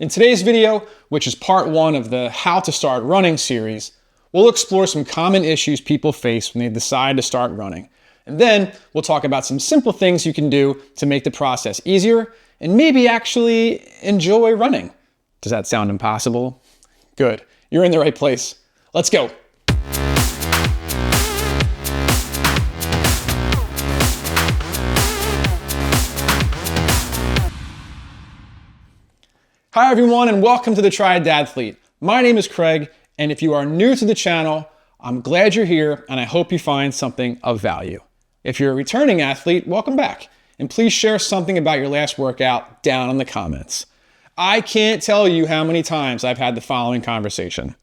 In today's video, which is part one of the How to Start Running series, we'll explore some common issues people face when they decide to start running. And then we'll talk about some simple things you can do to make the process easier and maybe actually enjoy running. Does that sound impossible? Good. You're in the right place. Let's go. Hi everyone and welcome to the Triadathlete. My name is Craig, and if you are new to the channel, I'm glad you're here and I hope you find something of value. If you're a returning athlete, welcome back, and please share something about your last workout down in the comments. I can't tell you how many times I've had the following conversation.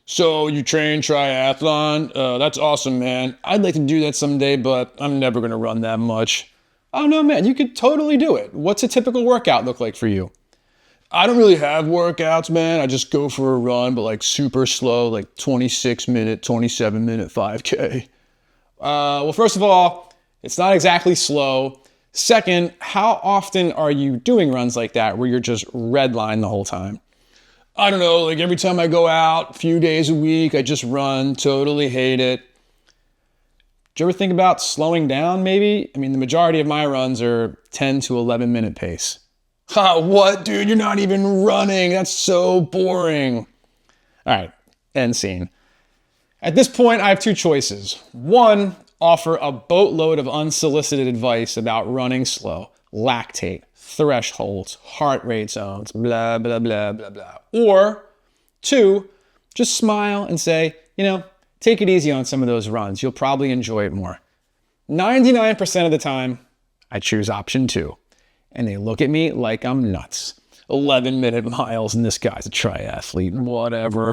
So you train triathlon? That's awesome, man. I'd like to do that someday, but I'm never gonna run that much. Oh no, man, you could totally do it. What's a typical workout look like for you? I don't really have workouts, man. I just go for a run, but like super slow, like 26 minute, 27 minute 5K. Well, first of all, it's not exactly slow. Second, how often are you doing runs like that where you're just redline the whole time? I don't know, like every time I go out, a few days a week, I just run, totally hate it. Do you ever think about slowing down maybe? I mean, the majority of my runs are 10 to 11 minute pace. Ha, what, dude? You're not even running. That's so boring. All right, end scene. At this point, I have two choices. One, offer a boatload of unsolicited advice about running slow, lactate, thresholds, heart rate zones, blah, blah, blah, blah, blah. Or two, just smile and say, take it easy on some of those runs. You'll probably enjoy it more. 99% of the time, I choose option two. And they look at me like I'm nuts. 11-minute miles and this guy's a triathlete, whatever.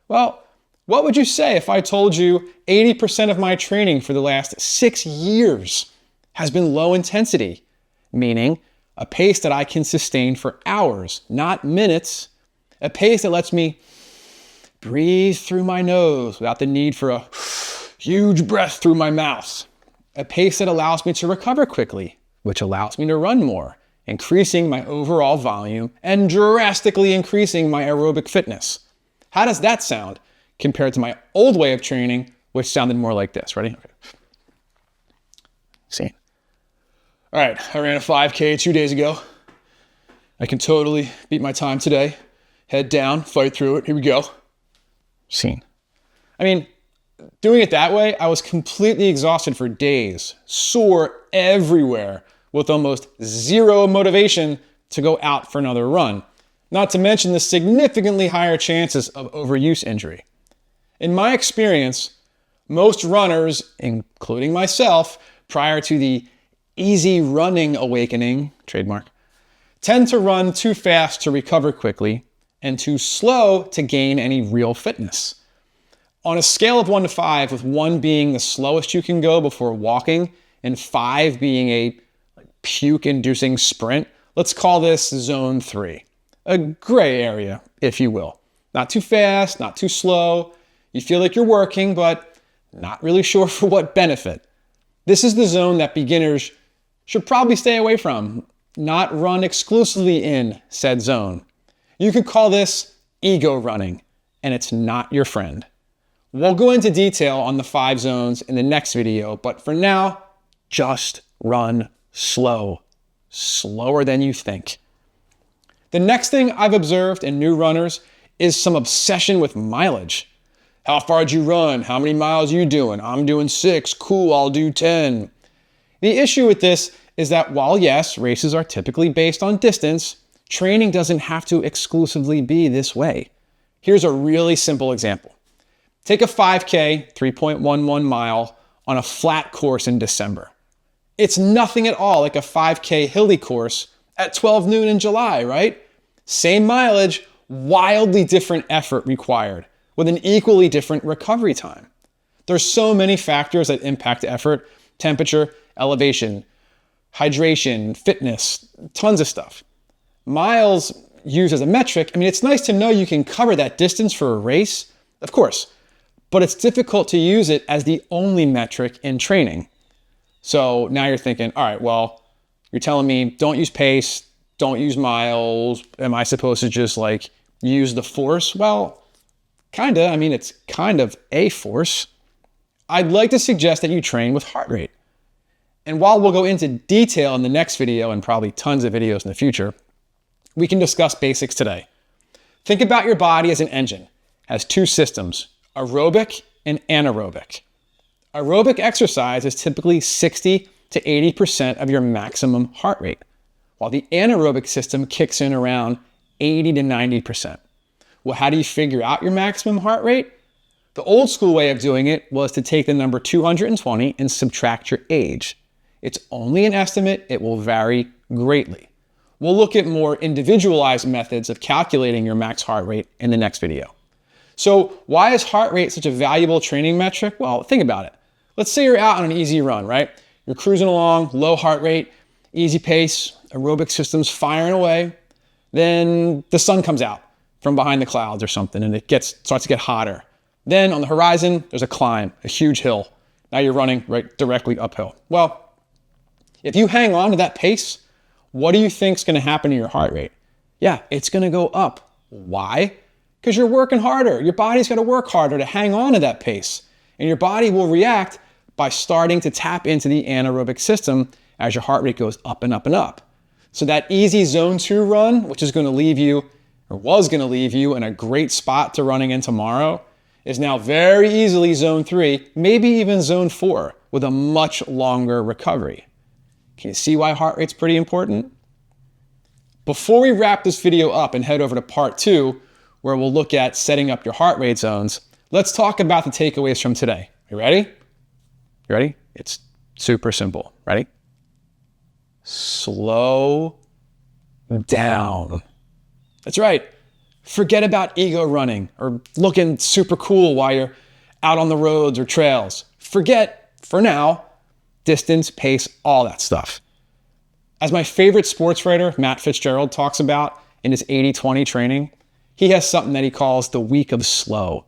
Well, what would you say if I told you 80% of my training for the last 6 years has been low intensity, meaning a pace that I can sustain for hours, not minutes, a pace that lets me breathe through my nose without the need for a huge breath through my mouth, a pace that allows me to recover quickly, which allows me to run more, increasing my overall volume and drastically increasing my aerobic fitness. How does that sound compared to my old way of training, which sounded more like this? Ready? Okay. See. All right, I ran a 5K 2 days ago. I can totally beat my time today. Head down, fight through it. Here we go. Scene. I mean, doing it that way, I was completely exhausted for days, sore everywhere, with almost zero motivation to go out for another run, not to mention the significantly higher chances of overuse injury. In my experience, most runners, including myself, prior to the easy running awakening, trademark, tend to run too fast to recover quickly and too slow to gain any real fitness. On a scale of 1 to 5, with 1 being the slowest you can go before walking and 5 being a puke-inducing sprint, let's call this zone 3. A gray area, if you will. Not too fast, not too slow. You feel like you're working, but not really sure for what benefit. This is the zone that beginners should probably stay away from, not run exclusively in said zone. You could call this ego running, and it's not your friend. We'll go into detail on the 5 zones in the next video, but for now, just run slow. Slower than you think. The next thing I've observed in new runners is some obsession with mileage. How far did you run? How many miles are you doing? I'm doing 6. Cool, I'll do 10. The issue with this is that while yes, races are typically based on distance, training doesn't have to exclusively be this way. Here's a really simple example. Take a 5K, 3.11 mile, on a flat course in December. It's nothing at all like a 5K hilly course at 12 noon in July, right? Same mileage, wildly different effort required, with an equally different recovery time. There's so many factors that impact effort: temperature, elevation, hydration, fitness, tons of stuff. Miles used as a metric, it's nice to know you can cover that distance for a race, of course, but it's difficult to use it as the only metric in training. So now you're thinking, all right, well, you're telling me don't use pace, don't use miles. Am I supposed to just like use the force? Well, kinda. I mean, it's kind of a force. I'd like to suggest that you train with heart rate. And while we'll go into detail in the next video and probably tons of videos in the future, we can discuss basics today. Think about your body as an engine. It has two systems, aerobic and anaerobic. Aerobic exercise is typically 60 to 80% of your maximum heart rate, while the anaerobic system kicks in around 80 to 90%. Well, how do you figure out your maximum heart rate? The old school way of doing it was to take the number 220 and subtract your age. It's only an estimate, it will vary greatly. We'll look at more individualized methods of calculating your max heart rate in the next video. So why is heart rate such a valuable training metric? Well, think about it. Let's say you're out on an easy run, right? You're cruising along, low heart rate, easy pace, aerobic system's firing away. Then the sun comes out from behind the clouds or something and it starts to get hotter. Then on the horizon, there's a climb, a huge hill. Now you're running right directly uphill. Well, if you hang on to that pace, what do you think is going to happen to your heart rate? Yeah, it's going to go up. Why? Because you're working harder. Your body's got to work harder to hang on to that pace. And your body will react by starting to tap into the anaerobic system as your heart rate goes up and up and up. So that easy zone 2 run, which is going to leave you, or was going to leave you in a great spot to running in tomorrow, is now very easily zone 3, maybe even zone 4, with a much longer recovery. Can you see why heart rate's pretty important? Before we wrap this video up and head over to part 2, where we'll look at setting up your heart rate zones, let's talk about the takeaways from today. You ready? You ready? It's super simple. Ready? Slow down. That's right. Forget about ego running or looking super cool while you're out on the roads or trails. Forget, for now, distance, pace, all that stuff. As my favorite sports writer, Matt Fitzgerald, talks about in his 80-20 training, he has something that he calls the week of slow.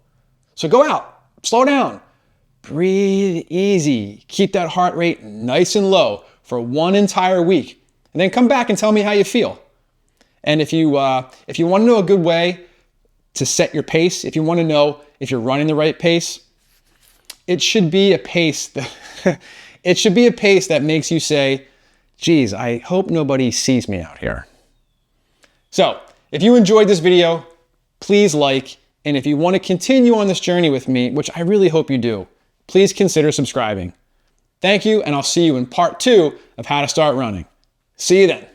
So go out, slow down, breathe easy, keep that heart rate nice and low for one entire week, and then come back and tell me how you feel. And if you want to know a good way to set your pace, if you want to know if you're running the right pace, it should be a pace that it should be a pace that makes you say, geez, I hope nobody sees me out here. So if you enjoyed this video, please like, and if you want to continue on this journey with me, which I really hope you do, please consider subscribing. Thank you, and I'll see you in part 2 of how to start running. See you then.